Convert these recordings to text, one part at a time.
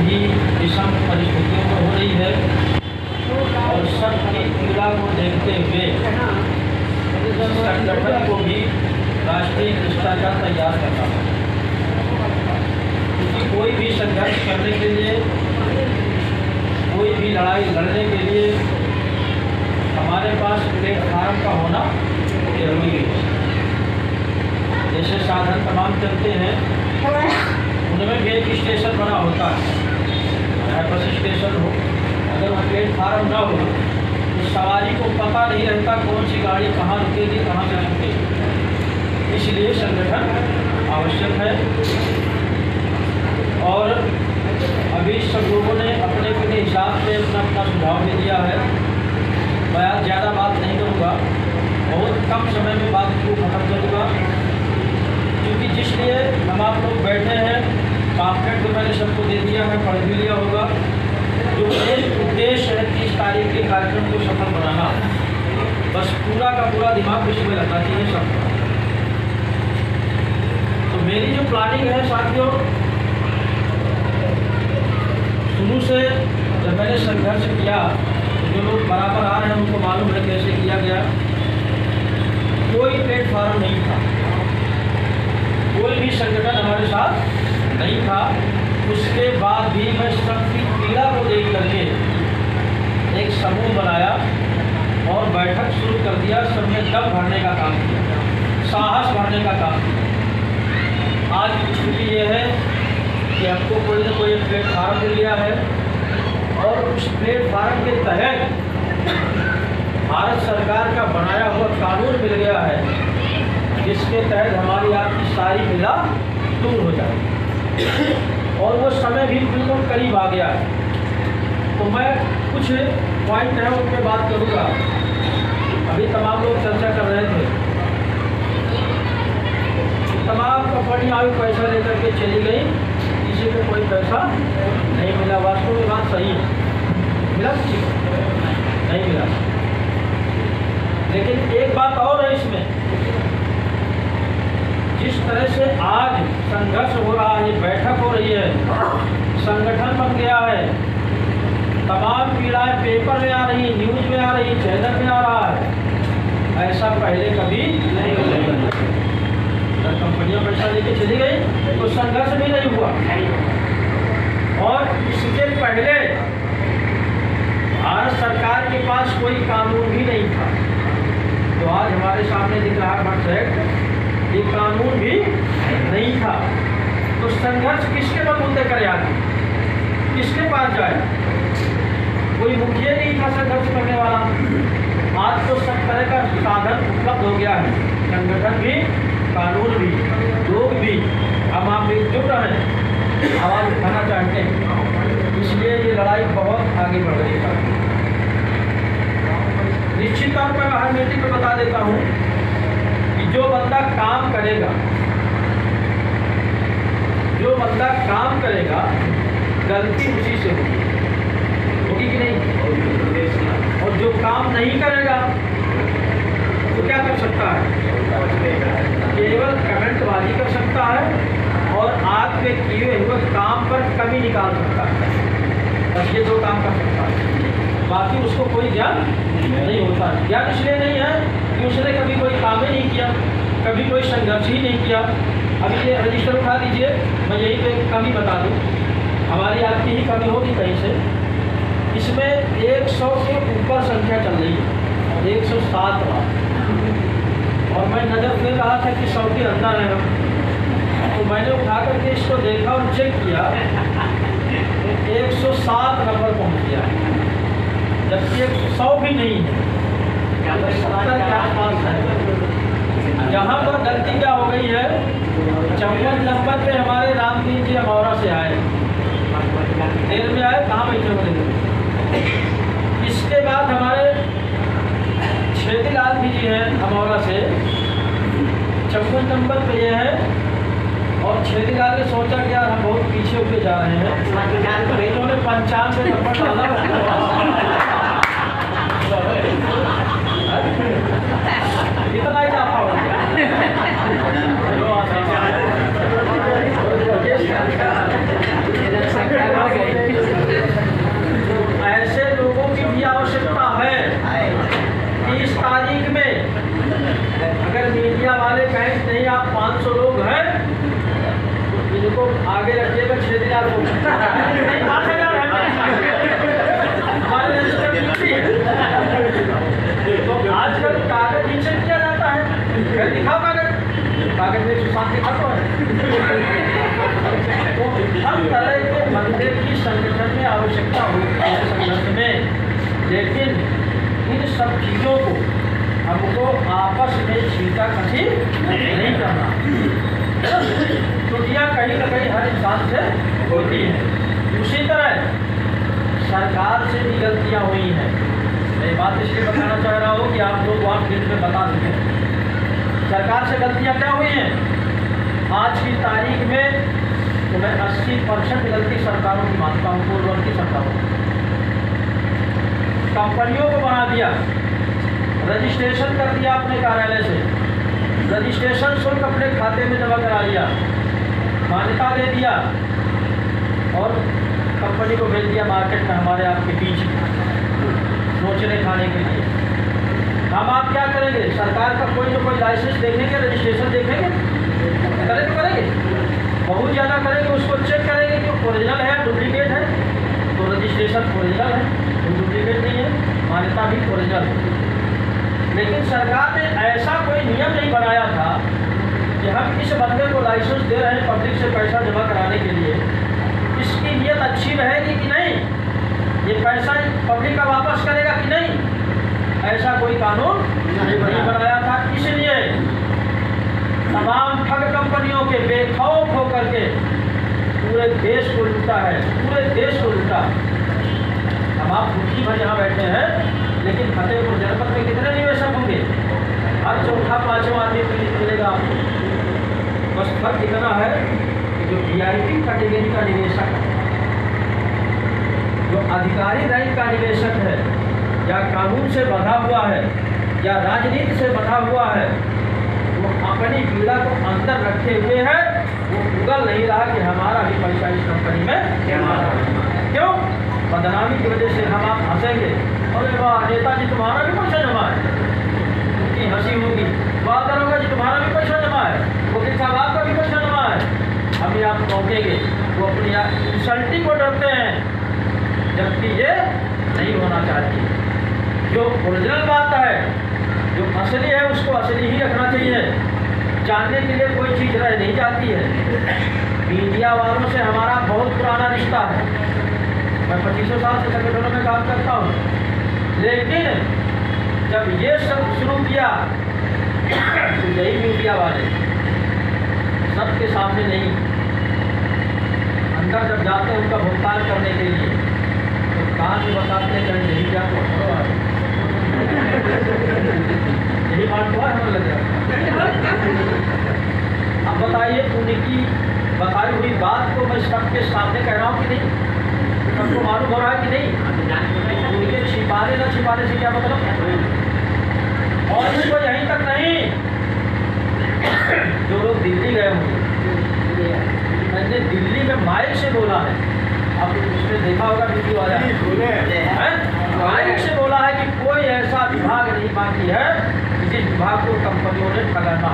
ही विषम परिस्थितियों में हो रही है और सबकी पीड़ा को देखते हुए संगठन को भी राष्ट्रीय भ्रष्टाचार तैयार करना है, क्योंकि कोई भी संघर्ष करने के लिए, कोई भी लड़ाई लड़ने के लिए हमारे पास प्लेटफार्म का होना जरूरी है। जैसे साधन तमाम चलते हैं, उनमें भी एक स्टेशन बना होता है, चाहे बस स्टेशन हो, अगर वो प्लेटफार्म न हो तो सवारी को पता नहीं रहता कौन सी गाड़ी कहाँ रुकेगी, कहाँ से रुकेगी। इसलिए संगठन आवश्यक है। और अभी सब लोगों ने अपने अपने हिसाब से अपना अपना सुझाव दे दिया है। मैं आज ज़्यादा बात नहीं करूँगा, बहुत कम समय में बात को खत्म करूँगा, क्योंकि जिसलिए हम आप लोग बैठे हैं, पाम्पलेट तो मैंने सबको दे दिया है, पढ़ भी लिया होगा। जो एक उद्देश्य है 30 तारीख के कार्यक्रम को सफल बनाना, बस पूरा का पूरा दिमाग इसमें लगना चाहिए सबको। तो मेरी जो प्लानिंग है साथियों, शुरू से जब मैंने संघर्ष किया तो जो लोग बराबर आ रहे हैं उनको मालूम है कैसे किया गया। कोई प्लेटफार्म नहीं था, कोई भी संगठन हमारे साथ नहीं था। उसके बाद भी मैं सबकी पीड़ा को देख करके एक समूह बनाया और बैठक शुरू कर दिया। सबने दम भरने का काम किया, साहस भरने का काम किया। आज की स्थिति ये है कि हमको कोई ना कोई प्लेटफार्म मिल गया है और उस प्लेटफार्म के तहत भारत सरकार का बनाया हुआ कानून मिल गया है, जिसके तहत हमारी आपकी सारी पीड़ा दूर हो जाए। और वो समय भी बिल्कुल करीब आ गया है। तो मैं कुछ पॉइंट है उन पर बात करूँगा। अभी तमाम लोग चर्चा कर रहे थे, तमाम कंपनी आयु पैसा लेकर के चली गई, किसी को कोई पैसा नहीं मिला। वास्तव में बात सही है, मिला किसी को नहीं मिला। लेकिन एक बात और है इसमें, जिस तरह से आज संघर्ष हो रहा है, बैठक हो रही है, संगठन बन गया है, तमाम पीड़ाएं पेपर में आ रही, न्यूज में आ रही, चैनल में आ रहा है, ऐसा पहले कभी नहीं हुआ। जब कंपनियां पैसा लेके चली गई तो संघर्ष भी नहीं हुआ। और इसके पहले भारत सरकार के पास कोई कानून भी नहीं था। तो आज हमारे सामने दिख रहा है ये कानून भी नहीं था। तो संघर्ष किसके बलबूते करे, आगे किसके पास जाए? कोई मुखिया नहीं था संघर्ष करने वाला। आज तो सब तरह का साधन उपलब्ध हो गया है, संगठन भी, कानून भी, लोग भी। हम आप एकजुट रहें, आवाज़ उठाना चाहते हैं, इसलिए ये लड़ाई बहुत आगे बढ़ रही है। निश्चित तौर पर हर मीटिंग में बता देता हूँ कि जो बंदा काम करेगा, जो बंदा काम करेगा, गलती उसी से होगी कि नहीं? और जो काम नहीं करेगा तो क्या कर सकता है? केवल कमेंटबाजी कर सकता है और आपके किए हुए काम पर कमी निकाल सकता है। बस ये दो काम कर सकता है, बाकी उसको कोई ज्ञान नहीं होता। ज्ञान इसलिए नहीं है कि उसने कभी कोई काम ही नहीं किया, कभी कोई संघर्ष ही नहीं किया। अभी ये रजिस्टर उठा दीजिए, मैं यही पे कमी बता दूँ, हमारी आपकी ही कमी होगी कहीं से। इसमें 100 के ऊपर संख्या चल रही है, 107 बार। और मैं नज़र दे रहा था कि 100 के अंदर है हम, तो मैंने उठा करके इसको देखा और चेक किया, 107 नंबर पहुँच गया है, जबकि 100 भी नहीं है, 70 के आसपास है। यहाँ पर गलती क्या हो गई है, 54 नंबर पे हमारे रामदीन जी अमौरा से आए, देर में आए, कहाँ बैठे हुए। इसके बाद हमारे छेदीलाल जी हैं अमौरा से, 54 नंबर पे ये है। और छेदीलाल ने सोचा कि यार हम बहुत पीछे होके जा रहे हैं, तो इन्होंने 95 नंबर डाला। इतना ही जाफा हो गया। 5,000 है हमारे रजिस्टर गिनती है। तो आजकल कागज ही चेक किया जाता है, दिखाओ कागज में सुशांत दिखा तो है। तो हर तरह के मंदिर की संगठन में आवश्यकता होती है संगठन में, लेकिन इन सब चीज़ों को हमको आपस में छींटाकशी नहीं करना। त्रुटियाँ कहीं ना कहीं हर इंसान से होती हैं। उसी तरह सरकार से भी गलतियाँ हुई हैं। मैं बात इसलिए बताना चाह रहा हूँ कि आप लोग वहाँ फिल्म में बता सकें सरकार से गलतियाँ क्या हुई हैं। आज की तारीख में तो मैं 80% गलती सरकारों की मानता हूँ, पूर्ववर्ती सरकारों की। कंपनियों को बना दिया, रजिस्ट्रेशन कर दिया अपने कार्यालय से, रजिस्ट्रेशन शुल्क अपने खाते में जमा करा लिया, मान्यता दे दिया और कंपनी को भेज दिया मार्केट में हमारे आपके बीच नोचने खाने के लिए। हम आप क्या करेंगे, सरकार का कोई ना कोई लाइसेंस देखेंगे, रजिस्ट्रेशन देखेंगे, करेंगे बहुत ज़्यादा करेंगे, उसको चेक करेंगे कि ओरिजिनल है डुप्लीकेट है, तो रजिस्ट्रेशन ओरिजिनल है, डुप्लीकेट नहीं है, मान्यता भी ओरिजिनल है। लेकिन सरकार ने ऐसा कोई नियम नहीं बनाया था कि हम इस बंदे को लाइसेंस दे रहे हैं पब्लिक से पैसा जमा कराने के लिए, इसकी नीयत अच्छी रहेगी कि नहीं, ये पैसा पब्लिक का वापस करेगा कि नहीं, ऐसा कोई कानून नहीं बनाया था। इसलिए तमाम ठग कंपनियों के बेखौफ होकर के पूरे देश को लूटा है, पूरे देश को लूटा। अब आप दुखी भर यहाँ बैठे हैं, लेकिन फतेहपुर जनपद में कितने निवेशक होंगे, हर चौथा पाँचवा आदमी मिलेगा आपको। बस फर्क इतना है कि जो VIP कैटेगरी का निवेशक है, जो अधिकारी रैंक का निवेशक है, या कानून से बंधा हुआ है या राजनीति से बंधा हुआ है, वो अपनी पीड़ा को अंदर रखे हुए है, वो उगल नहीं रहा कि हमारा भी पैसा इस कंपनी में क्यों, बदनामी की वजह से हम आप हंसेंगे, अरे वाह नेताजी तुम्हारा भी पैसा जमा है, उनकी हंसी होगी, वाह दरोगा जी तुम्हारा भी पैसा जमा है, वकील साहब आपका भी पैसा जमा है, अभी आप रोकेंगे। वो अपनी इंसल्टिंग को डरते हैं, जबकि ये नहीं होना चाहिए। जो ओरिजिनल बात है, जो असली है, उसको असली ही रखना चाहिए। जानने के लिए कोई चीज़ रह नहीं जाती है। मीडिया वालों से हमारा बहुत पुराना रिश्ता है, मैं 25 साल से संगठनों में काम करता हूँ, लेकिन जब ये सब शुरू किया तो यही मीडिया वाले सबके सामने नहीं, अंदर जब जाते हैं उनका भुगतान करने के लिए, तो कहाँ से बताते हैं कि यही क्या यही बात हुआ है, लग रहा। अब बताइए, उनकी बताई हुई बात को मैं सबके सामने कह रहा हूँ कि नहीं, सबको मालूम हो रहा है कि नहीं, उनके छिपाने न छिपाने से क्या मतलब। और इसको यहीं तक नहीं, जो लोग दिल्ली गए होंगे, मैंने दिल्ली में माइक से बोला है, आप उसने देखा होगा वीडियो वाला, माइक से बोला है कि कोई ऐसा विभाग नहीं बाकी है जिस विभाग को कंपनियों ने ठगाना।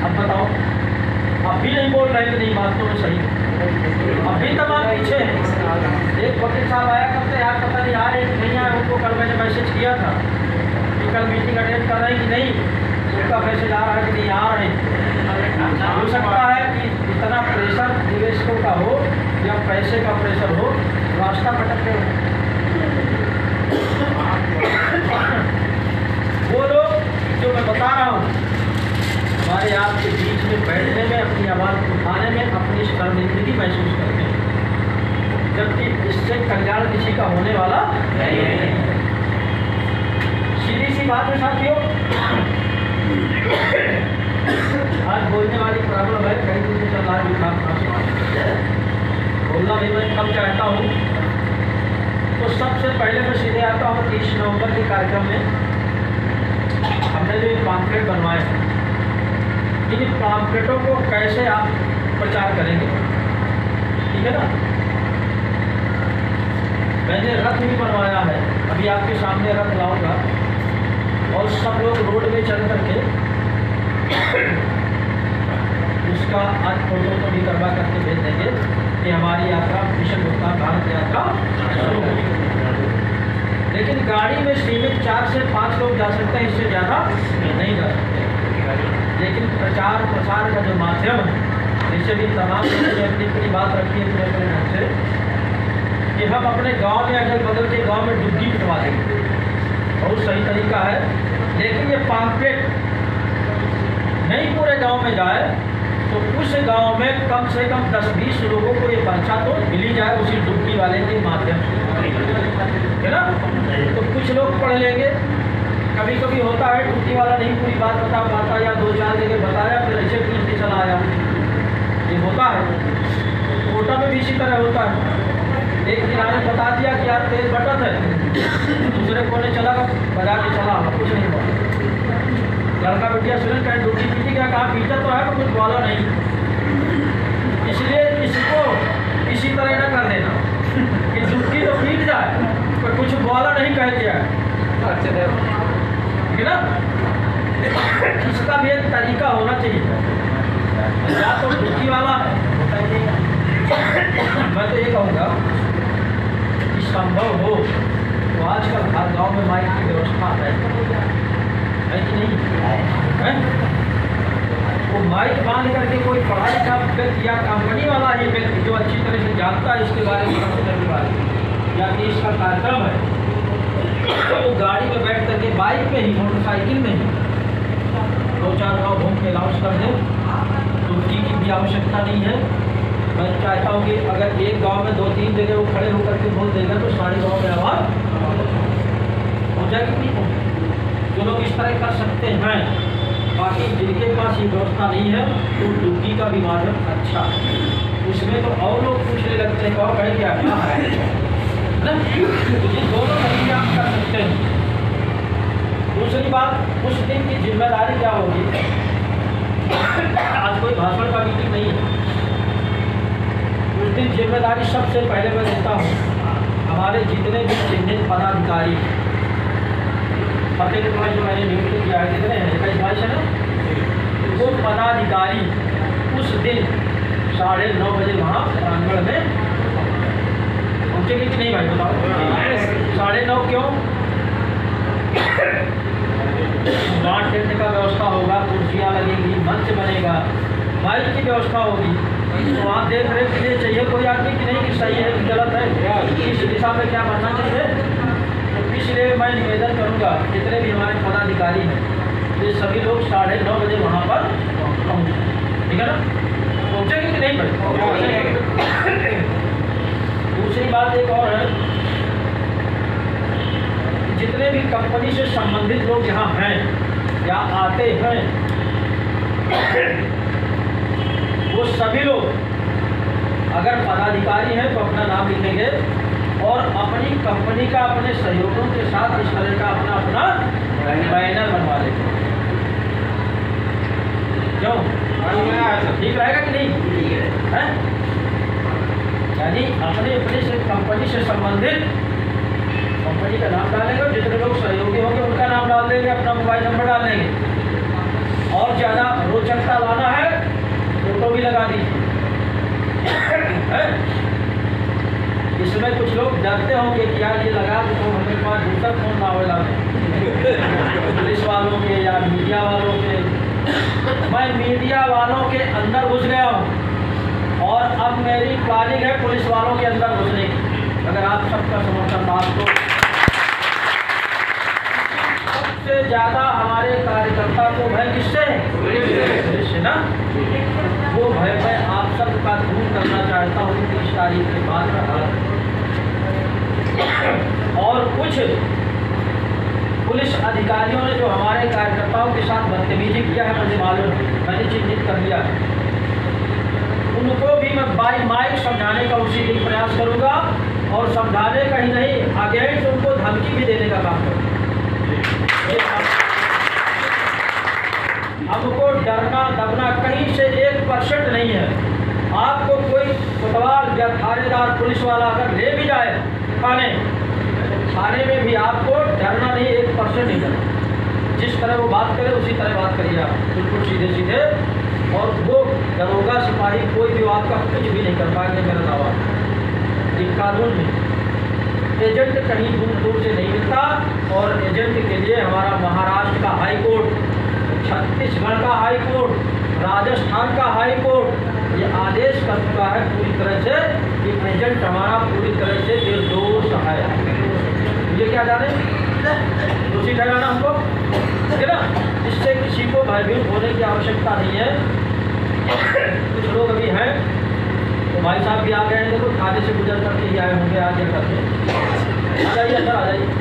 अब बताओ, अब भी नहीं बोल रहे कि नहीं, बातों में सही, अभी तमाम पीछे हैं। एक वकील साहब आया करते यार, पता नहीं आ रहे कि नहीं आए, उनको कल मैंने मैसेज किया था कि कल मीटिंग अटेंड कर रहे हैं कि नहीं, उनका मैसेज आ रहा है कि नहीं आ रहे। हो सकता है कि इतना प्रेशर निवेशकों का हो या पैसे का प्रेशर हो, रास्ता भटकते हो। वो लोग जो मैं बता रहा हूँ, हमारे आपके बीच में बैठने में, अपनी आवाज़ उठाने में अपनी शर्मिंदगी महसूस करते हैं, जबकि इससे कल्याण किसी का होने वाला नहीं। सीधी सी बात है साथियों, आज बोलने वाली प्रॉब्लम है, कहीं दिन से चल रहा है काम बोलना भी मैं कम चाहता हूँ। तो सबसे पहले मैं सीधे आता हूँ 30 नवंबर के कार्यक्रम में हमने जो पॉम्पलेट बनवाए हैं, इन पॉम्पलेटों को कैसे आप प्रचार करेंगे, ठीक है ना। मैंने रथ भी बनवाया है, अभी आपके सामने रथ लाऊंगा, और सब लोग रोड में चल करके उसका आज फोटो भी करवा करके भेज देंगे कि हमारी यात्रा मिशन मुक्ता भारत यात्रा शुरू होगी। लेकिन गाड़ी में सीमित 4 से 5 लोग जा सकते हैं, इससे ज़्यादा नहीं जा सकते। लेकिन प्रचार प्रसार का जो माध्यम है, इससे भी तमाम लोगों ने अपनी अपनी बात रखी है अपने ढंग से कि हम अपने गांव में अगल बगल के गांव में डुग्गी पिटवा देंगे, बहुत सही तरीका है। लेकिन ये पॉम्पलेट नहीं पूरे गांव में जाए तो उस गांव में कम से कम 10-20 लोगों को ये पर्चा तो मिल ही जाए उसी डुग्गी वाले के माध्यम से, है ना। तो कुछ लोग पढ़ लेंगे। कभी कभी होता है डुग्गी वाला नहीं पूरी बात बता पाता या 2-4 जगह बताया फिर ऐसे पीछे चला आया, ये होता है। कोटा में भी इसी तरह होता है। एक किराने बता दिया कि यार तेज बटत है, दूसरे कोने चला बजा के चला, कुछ नहीं हुआ। लड़का बेटिया सुने कहीं डुग्गी पीटी क्या, कहा पीटा तो है पर कुछ बोला नहीं। इसलिए इसको इसी तरह न कर देना कि डुग्गी तो पीट जाए पर कुछ बोला नहीं कह दिया, ठीक है ना। इसका भी एक तरीका होना चाहिए। या तो डुग्गी वाला मैं तो ये कहूँगा कि संभव हो तो आजकल हर गांव में माइक की व्यवस्था है कि नहीं है। वो माइक बांध करके कोई पढ़ा लिखा व्यक्ति या कंपनी वाला ही व्यक्ति जो अच्छी तरह से जानता है इसके बारे में के बारे में या कि इसका कार्यक्रम है, तो वो गाड़ी में बैठ करके बाइक में ही मोटरसाइकिल में ही 2-4 गाँव घूम के अनाउंस कर दे। डुग्गी की भी आवश्यकता नहीं है। मैं चाहता हूँ कि अगर एक गांव में 2-3 जगह वो खड़े होकर के बोल देगा तो सारे गांव में आवाज़ हो जाएगी। नहीं जो लोग इस तरह कर सकते हैं, बाकी जिनके पास ये व्यवस्था नहीं है तो डुग्गी का भी माध्यम अच्छा है। उसमें तो और लोग पूछने लगते हैं और कहें क्या है ना, तो ये दोनों तरीके आप कर सकते हैं। दूसरी बात, उस दिन की जिम्मेदारी क्या होगी। आज कोई भाषण का मीटिंग नहीं है, उस दिन जिम्मेदारी सबसे पहले मैं देता हूँ हमारे जितने भी चिन्हित पदाधिकारी, फतेहपुर जो मैंने नियुक्त किया है, कितने हैं 21 भाषण है, वो पदाधिकारी उस दिन 9:30 बजे वहाँ प्रांगण में पहुँचेंगे कि नहीं भाई बताओ। 9:30 क्यों? बांट देने का व्यवस्था होगा, कुर्सियाँ लगेंगी, मंच बनेगा, माइक की व्यवस्था होगी। तो वहाँ देख रेख के लिए चाहिए कोई आदमी कि नहीं कि सही है कि गलत है, इस दिशा में क्या बनना चाहिए। तो इसलिए मैं निवेदन करूँगा जितने भी हमारे पदाधिकारी हैं ये सभी लोग 9:30 बजे वहाँ पर पहुँचे, ठीक है ना। पहुँचेंगे कि नहीं भाई। दूसरी बात एक और है, जितने भी कंपनी से संबंधित लोग यहाँ हैं या आते हैं वो सभी लोग अगर पदाधिकारी हैं तो अपना नाम लिखेंगे और अपनी कंपनी का अपने सहयोगियों के साथ इस तरह का अपना अपना बैनर बनवा लेंगे। क्यों ठीक रहेगा कि नहीं है। यानी अपने अपने से कंपनी से संबंधित कंपनी का नाम डालेंगे, जितने लोग सहयोगी होंगे उनका नाम डाल देंगे, अपना मोबाइल नंबर डाल देंगे। और ज़्यादा रोचकता लाना है फोटो भी लगा दीजिए। इसमें कुछ लोग डरते होंगे कि यार ये लगा तो हमें पास दूसरा फोन ना होगा पुलिस वालों के या मीडिया वालों के। मैं मीडिया वालों के अंदर घुस गया हूँ और अब मेरी प्लानिंग है पुलिस वालों के अंदर घुसने की। अगर आप सबका समर्थन आपको सबसे ज़्यादा हमारे कार्यकर्ता को भय किससे है ना, वो भय मैं आप सबका दूर करना चाहता हूँ 30 तारीख के बाद का। और कुछ पुलिस अधिकारियों ने जो हमारे कार्यकर्ताओं के साथ बदतमीजी किया है मुझे मालूम है, मैंने चिन्हित कर लिया है। उनको भी मैं बाई माइक समझाने का उसी दिन प्रयास करूँगा और समझाने का ही नहीं अगेंस्ट उनको धमकी भी देने का काम करूँगा। हमको डरना दबना कहीं से 1% नहीं है। आपको कोई कोतवाल या थानेदार पुलिस वाला अगर ले भी जाए थाने में भी आपको डरना नहीं, 1% नहीं डरना। जिस तरह वो बात करे उसी तरह बात करिए आप, बिल्कुल सीधे सीधे और वो दरोगा सिपाही कोई भी आपका कुछ भी नहीं कर पाएंगे, मेरा दावा। ये कानून में एजेंट कहीं दूर दूर से नहीं मिलता, और एजेंट के लिए हमारा महाराष्ट्र का हाई कोर्ट, छत्तीसगढ़ का हाई कोर्ट, राजस्थान का हाई कोर्ट ये आदेश कर चुका है पूरी तरह से कि एजेंट हमारा पूरी तरह से निर्दोष है। ये क्या जाने दोषी ठहराना हमको, ठीक है ना। इससे किसी को भयभीत होने की आवश्यकता नहीं है। कुछ लोग अभी हैं तो भाई साहब भी आ गए हैं, देखो थाने से गुजर करके ही आए होंगे, आ जाइए सर, आ जाइए।